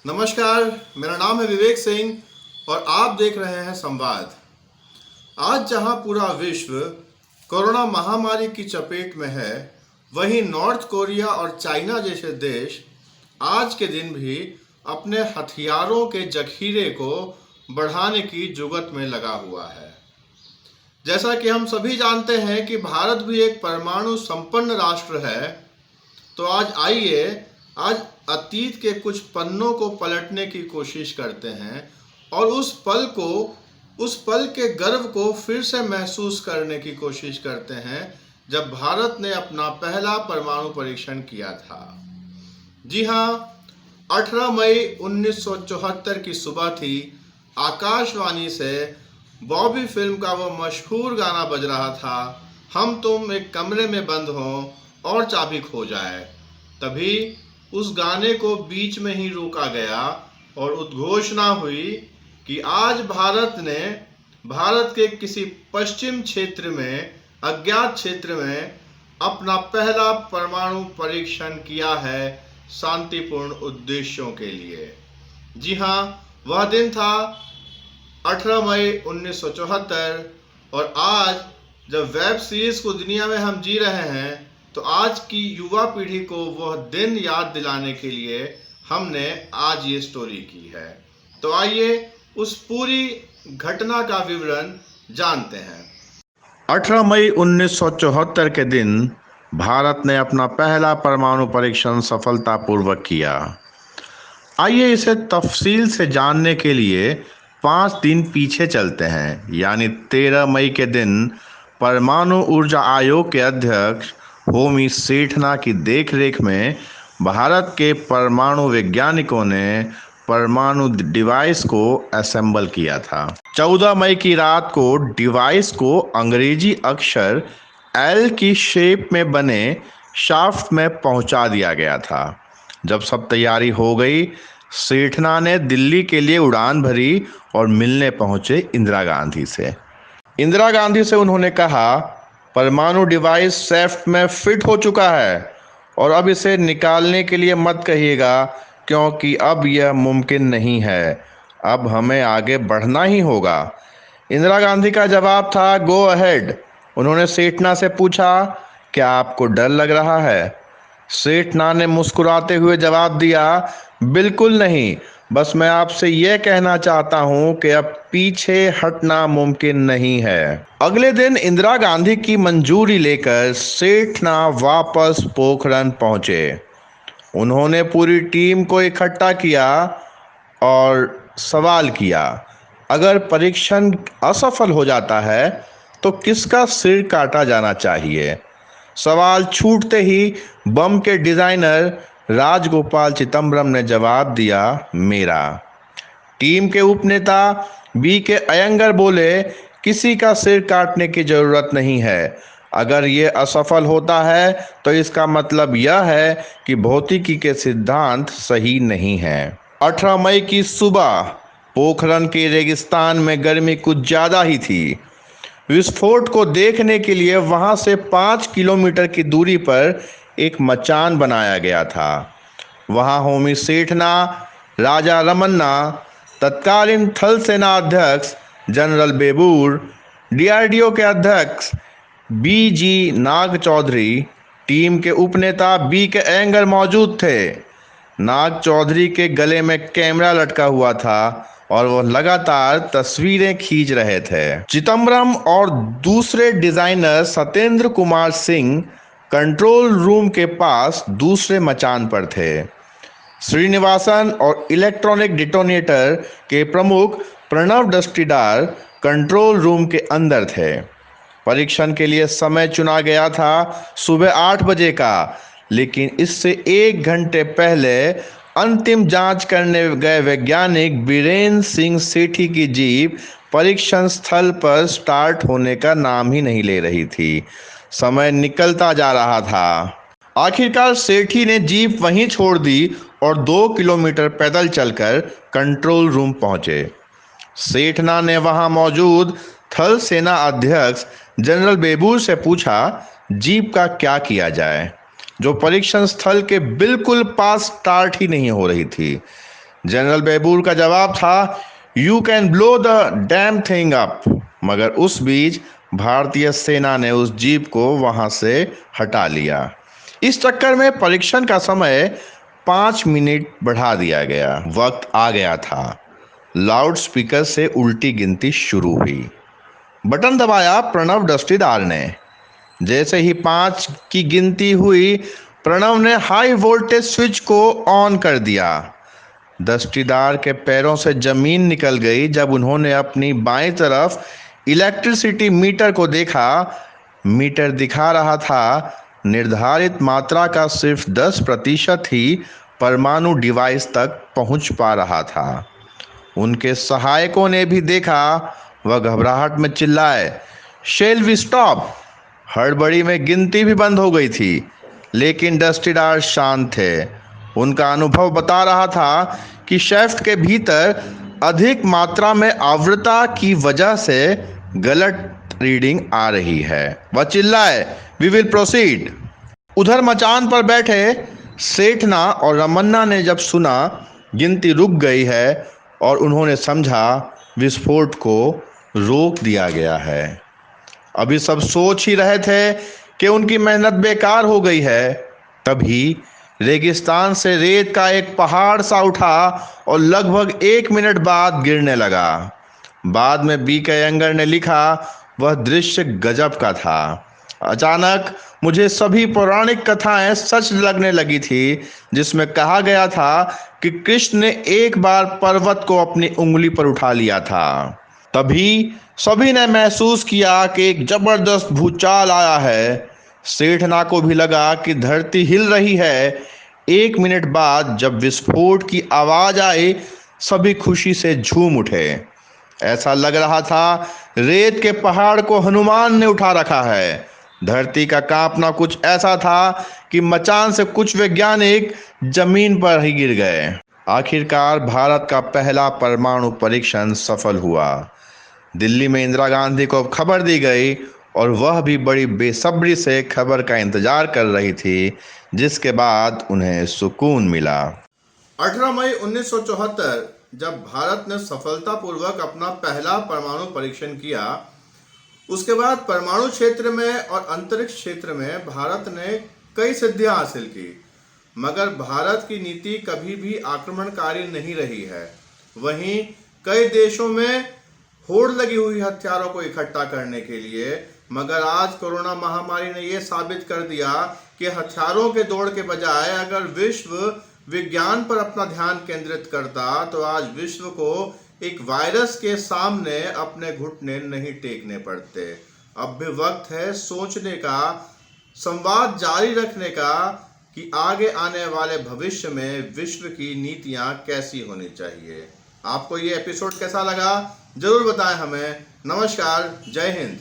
नमस्कार, मेरा नाम है विवेक सिंह और आप देख रहे हैं संवाद। आज जहां पूरा विश्व कोरोना महामारी की चपेट में है, वहीं नॉर्थ कोरिया और चाइना जैसे देश आज के दिन भी अपने हथियारों के जखीरे को बढ़ाने की जुगत में लगा हुआ है। जैसा कि हम सभी जानते हैं कि भारत भी एक परमाणु संपन्न राष्ट्र है, तो आज अतीत के कुछ पन्नों को पलटने की कोशिश करते हैं और उस पल के गर्व को फिर से महसूस करने की कोशिश करते हैं जब भारत ने अपना पहला परमाणु परीक्षण किया था। जी हाँ, 18 मई 1974 की सुबह थी। आकाशवाणी से बॉबी फिल्म का वो मशहूर गाना बज रहा था, हम तुम एक कमरे में बंद हों और चाबी खो जाए। तभी उस गाने को बीच में ही रोका गया और उद्घोषणा हुई कि आज भारत के किसी पश्चिम क्षेत्र में, अज्ञात क्षेत्र में अपना पहला परमाणु परीक्षण किया है शांतिपूर्ण उद्देश्यों के लिए। जी हाँ, वह दिन था 18 मई 1974 और आज जब वेब सीरीज को दुनिया में हम जी रहे हैं, तो आज की युवा पीढ़ी को वह दिन याद दिलाने के लिए हमने आज ये स्टोरी की है। तो आइए उस पूरी घटना का विवरण जानते हैं। 18 मई 1974 के दिन भारत ने अपना पहला परमाणु परीक्षण सफलतापूर्वक किया। आइए इसे तफसील से जानने के लिए 5 दिन पीछे चलते हैं, यानी 13 मई के दिन परमाणु ऊर्जा आयोग के अध्यक्ष होमी सेठना की देखरेख में भारत के परमाणु वैज्ञानिकों ने परमाणु डिवाइस को असेंबल किया था। 14 मई की रात को डिवाइस को अंग्रेजी अक्षर एल की शेप में बने शाफ्ट में पहुंचा दिया गया था। जब सब तैयारी हो गई, सेठना ने दिल्ली के लिए उड़ान भरी और मिलने पहुंचे इंदिरा गांधी से उन्होंने कहा, परमाणु डिवाइस शेफ्ट में फिट हो चुका है और अब इसे निकालने के लिए मत कहिएगा, क्योंकि अब यह मुमकिन नहीं है। अब हमें आगे बढ़ना ही होगा। इंदिरा गांधी का जवाब था, गो अहेड। उन्होंने सेठना से पूछा, क्या आपको डर लग रहा है? सेठना ने मुस्कुराते हुए जवाब दिया, बिल्कुल नहीं, बस मैं आपसे यह कहना चाहता हूं कि अब पीछे हटना मुमकिन नहीं है। अगले दिन इंदिरा गांधी की मंजूरी लेकर सेठना वापस पोखरण पहुंचे। उन्होंने पूरी टीम को इकट्ठा किया और सवाल किया, अगर परीक्षण असफल हो जाता है तो किसका सिर काटा जाना चाहिए? सवाल छूटते ही बम के डिजाइनर राजगोपाल चिदम्बरम ने जवाब दिया, मेरा। टीम के उपनेता बी के अयंगर बोले, किसी का सिर काटने की जरूरत नहीं है। अगर ये असफल होता है तो इसका मतलब यह है कि भौतिकी के सिद्धांत सही नहीं है। 18 मई की सुबह पोखरण के रेगिस्तान में गर्मी कुछ ज्यादा ही थी। विस्फोट को देखने के लिए वहां से 5 किलोमीटर की दूरी पर एक मचान बनाया गया था। वहां होमी सेठना, राजा रमन्ना, तत्कालीन थल सेना अध्यक्ष जनरल बेबूर, डीआरडीओ के अध्यक्ष बीजी नाग चौधरी, टीम के उपनेता बी के अयंगर मौजूद थे। नाग चौधरी के गले में कैमरा लटका हुआ था और वह लगातार तस्वीरें खींच रहे थे। चिदम्बरम और दूसरे designer Satyendra Kumar Singh control room के पास दूसरे मचान पर थे। श्रीनिवासन और इलेक्ट्रॉनिक डिटोनेटर के प्रमुख प्रणव दस्तीदार कंट्रोल रूम के अंदर थे। परीक्षण के लिए समय चुना गया था सुबह 8 बजे का, लेकिन इससे 1 घंटे पहले अंतिम जांच करने गए वैज्ञानिक बीरेन सिंह सेठी की जीप परीक्षण स्थल पर स्टार्ट होने का नाम ही नहीं ले रही थी। समय निकलता जा रहा था। आखिरकार सेठी ने जीप वहीं छोड़ दी और 2 किलोमीटर पैदल चलकर कंट्रोल रूम पहुंचे। सेठना ने वहां मौजूद थल सेना अध्यक्ष जनरल बेबूर से पूछा, जीप का क्या किया जाए, जो परीक्षण स्थल के बिल्कुल पास स्टार्ट ही नहीं हो रही थी। जनरल बेबूर का जवाब था, you can blow the damn thing up. मगर उस बीच भारतीय सेना ने उस जीप को वहां से हटा लिया। इस चक्कर में परीक्षण का समय 5 मिनट बढ़ा दिया गया। वक्त आ गया था। लाउड स्पीकर से उल्टी गिनती शुरू हुई। बटन दबाया प्रणव दस्तीदार ने। जैसे ही 5 की गिनती हुई, प्रणव ने हाई वोल्टेज स्विच को ऑन कर दिया। दस्तीदार के पैरों से जमीन निकल गई जब उन्होंने अपनी बाईं तरफ इलेक्ट्रिसिटी मीटर को देखा। मीटर दिखा रहा था निर्धारित मात्रा का सिर्फ 10% ही परमाणु डिवाइस तक पहुंच पा रहा था। उनके सहायकों ने भी देखा। वह घबराहट में चिल्लाए, शेल वी स्टॉप। हड़बड़ी में गिनती भी बंद हो गई थी, लेकिन दस्तीदार शांत थे। उनका अनुभव बता रहा था कि शेफ्ट के भीतर अधिक मात्रा में आर्द्रता की वजह से गलत रीडिंग आ रही है। वह चिल्लाए, वी विल प्रोसीड। उधर मचान पर बैठे सेठना और रमन्ना ने जब सुना गिनती रुक गई है और उन्होंने समझा विस्फोट को रोक दिया गया है। अभी सब सोच ही रहे थे कि उनकी मेहनत बेकार हो गई है, तभी रेगिस्तान से रेत का एक पहाड़ सा उठा और लगभग 1 मिनट बाद गिरने लगा। बाद में B.K. अयंगर ने लिखा, वह दृश्य गजब का था। अचानक मुझे सभी पौराणिक कथाएं सच लगने लगी थी, जिसमें कहा गया था कि कृष्ण ने एक बार पर्वत को अपनी उंगली पर उठा लिया था। तभी सभी ने महसूस किया कि एक जबरदस्त भूचाल आया है। सेठना को भी लगा कि धरती हिल रही है। 1 मिनट बाद जब विस्फोट की आवाज आई, सभी खुशी से झूम उठे। ऐसा लग रहा था रेत के पहाड़ को हनुमान ने उठा रखा है। धरती का कांपना कुछ ऐसा था कि मचान से कुछ वैज्ञानिक जमीन पर ही गिर गए। आखिरकार भारत का पहला परमाणु परीक्षण सफल हुआ। दिल्ली में इंदिरा गांधी को खबर दी गई और वह भी बड़ी बेसब्री से खबर का इंतजार कर रही थी, जिसके बाद उन्हें सुकून मिला। 18 मई 1974 जब भारत ने सफलतापूर्वक अपना पहला परमाणु परीक्षण किया, उसके बाद परमाणु क्षेत्र में और अंतरिक्ष क्षेत्र में भारत ने कई सिद्धियां हासिल की। मगर भारत की नीति कभी भी आक्रमणकारी नहीं रही है। वहीं कई देशों में होड़ लगी हुई हथियारों को इकट्ठा करने के लिए। मगर आज कोरोना महामारी ने यह साबित कर दिया कि हथियारों के दौड़ के बजाय अगर विश्व विज्ञान पर अपना ध्यान केंद्रित करता, तो आज विश्व को एक वायरस के सामने अपने घुटने नहीं टेकने पड़ते। अब भी वक्त है सोचने का, संवाद जारी रखने का कि आगे आने वाले भविष्य में विश्व की नीतियां कैसी होनी चाहिए। आपको ये एपिसोड कैसा लगा जरूर बताएं हमें। नमस्कार, जय हिंद।